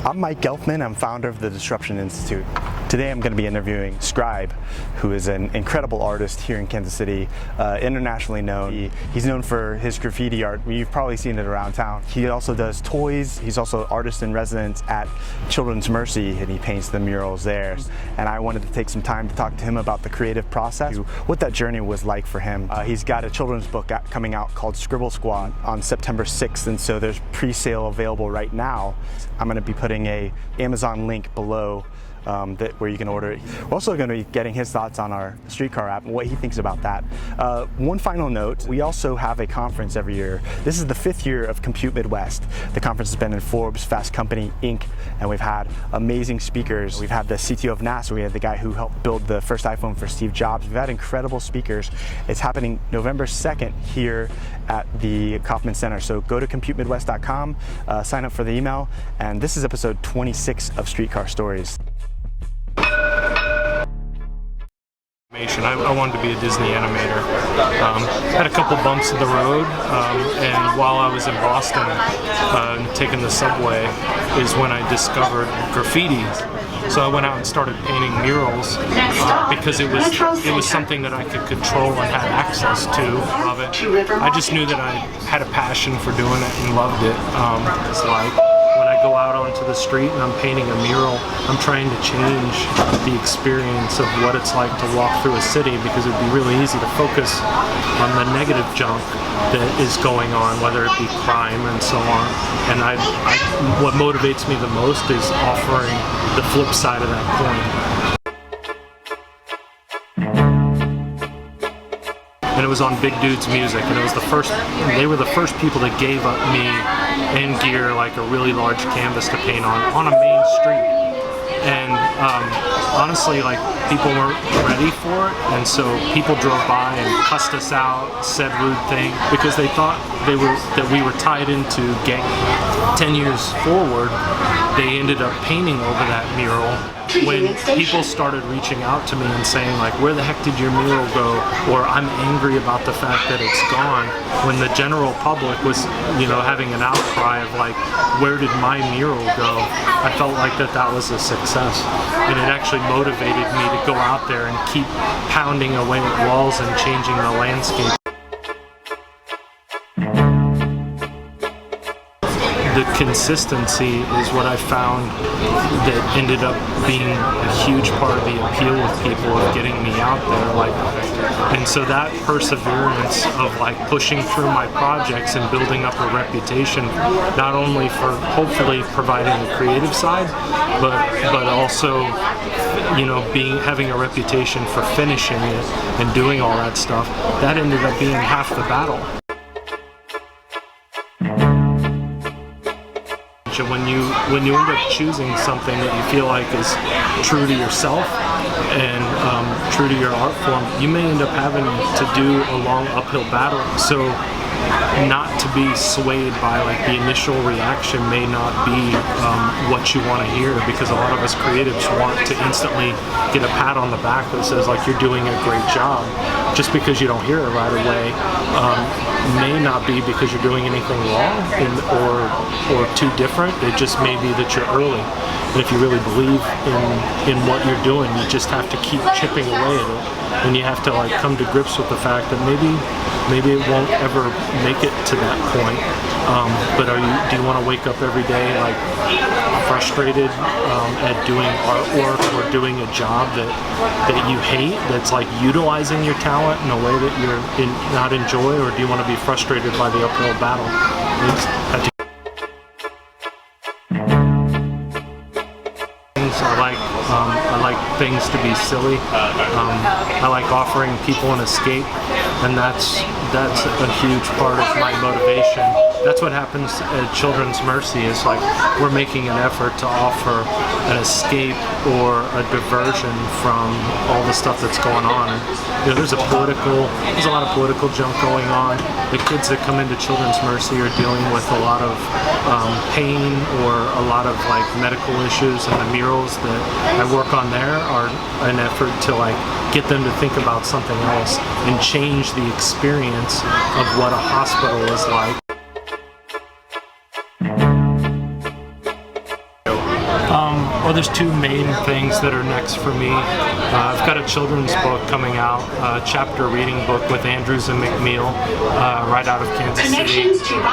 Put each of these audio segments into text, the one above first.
I'm Mike Gelfman. I'm founder of the Disruption Institute. Today I'm going to be interviewing Scribe, who is an incredible artist here in Kansas City, internationally known. He's known for his graffiti art. You've probably seen it around town. He also does toys. He's also artist in residence at Children's Mercy, and he paints the murals there. And I wanted to take some time to talk to him about the creative process, what that journey was like for him. He's got a children's book coming out called Scribble Squad on September 6th, and so there's pre-sale available right now. I'm going to be putting a Amazon link below where you can order it. We're also going to be getting his thoughts on our Streetcar app and what he thinks about that. One final note, we also have a conference every year. This is the 5th year of Compute Midwest. The conference has been in Forbes, Fast Company, Inc., and we've had amazing speakers. We've had the CTO of NASA, we had the guy who helped build the first iPhone for Steve Jobs. We've had incredible speakers. It's happening November 2nd here at the Kauffman Center. So go to computemidwest.com, sign up for the email, and this is episode 26 of Streetcar Stories. I wanted to be a Disney animator. Had a couple bumps in the road, and while I was in Boston taking the subway is when I discovered graffiti. So I went out and started painting murals because it was something that I could control and had access to of it. I just knew that I had a passion for doing it and loved it. It's like when I go out onto the street and I'm painting a mural, I'm trying to change the experience of what it's like to walk through a city, because it'd be really easy to focus on the negative junk that is going on, whether it be crime and so on. And what motivates me the most is offering the flip side of that coin. And it was on Big Dude's Music, and it was they were the first people that gave up me and gear, like a really large canvas to paint on a main street. And honestly, like, people weren't ready for it, and so people drove by and cussed us out, said rude things, because they thought that we were tied into gang. 10 years forward, they ended up painting over that mural. When people started reaching out to me and saying, like, where the heck did your mural go? Or I'm angry about the fact that it's gone. When the general public was, having an outcry of, like, where did my mural go? I felt like that was a success. And it actually motivated me to go out there and keep pounding away at walls and changing the landscape. The consistency is what I found that ended up being a huge part of the appeal with people, of getting me out there. And so that perseverance of, like, pushing through my projects and building up a reputation, not only for hopefully providing the creative side, but also, having a reputation for finishing it and doing all that stuff, that ended up being half the battle. When you end up choosing something that you feel like is true to yourself and true to your art form, you may end up having to do a long uphill battle. So not to be swayed by, like, the initial reaction may not be what you want to hear, because a lot of us creatives want to instantly get a pat on the back that says, like, you're doing a great job. Just because you don't hear it right away may not be because you're doing anything wrong or too different. It just may be that you're early. And if you really believe in what you're doing, you just have to keep chipping away at it. And you have to, like, come to grips with the fact that maybe it won't ever make it to that point. But do you want to wake up every day, like, frustrated at doing artwork or doing a job that you hate, that's, like, utilizing your talent in a way that you're not enjoy? Or do you want to be frustrated by the uphill battle? I like things to be silly. I like offering people an escape, and that's a huge part of my motivation. That's what happens at Children's Mercy, is, like, we're making an effort to offer an escape or a diversion from all the stuff that's going on. There's a lot of political junk going on. The kids that come into Children's Mercy are dealing with a lot of pain or a lot of, like, medical issues, and the murals that I work on there are an effort to, like, get them to think about something else and change the experience of what a hospital is like. Well, there's two main things that are next for me. I've got a children's book coming out, a chapter reading book with Andrews and McNeil, right out of Kansas City for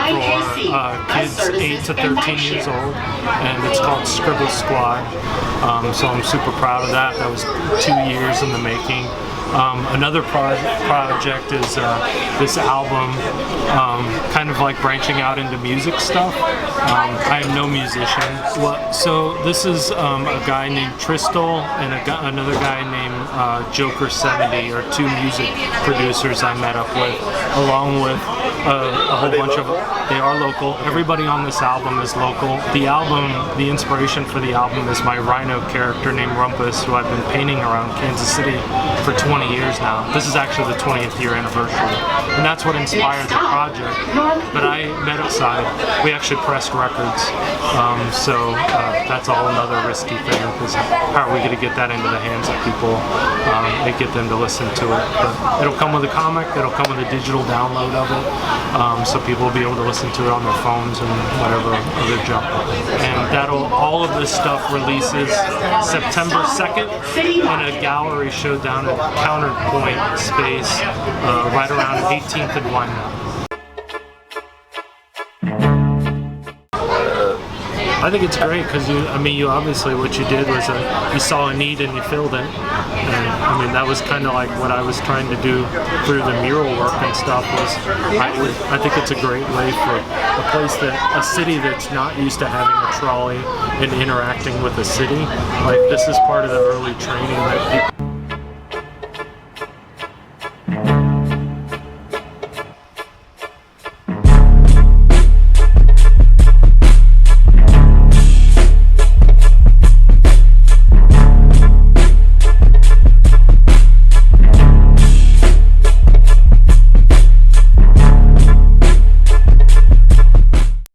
kids 8 to 13 years old, and it's called Scribble Squad. So I'm super proud of that. That was 2 years in the making. Another project is this album, kind of like branching out into music stuff. I am no musician. So this is a guy named Tristal and another guy named Joker70 are two music producers I met up with, along with a whole bunch of, they are local. Everybody on this album is local. The inspiration for the album is my rhino character named Rumpus, who I've been painting around Kansas City for 20 years now. This is actually the 20th year anniversary, and that's what inspired the project. But I met outside. We actually pressed records, so that's all another risky thing, because how are we going to get that into the hands of people and get them to listen to it? But it'll come with a comic, it'll come with a digital download of it, so people will be able to listen to it on their phones and whatever other junk. And all of this stuff releases September 2nd in a gallery show down at Counterpoint Space, right around 18th and Wynot. I think it's great because you obviously what you did was you saw a need and you filled it. And that was kind of like what I was trying to do through the mural work and stuff. I think it's a great way for a city that's not used to having a trolley and interacting with the city. Like, this is part of the early training that people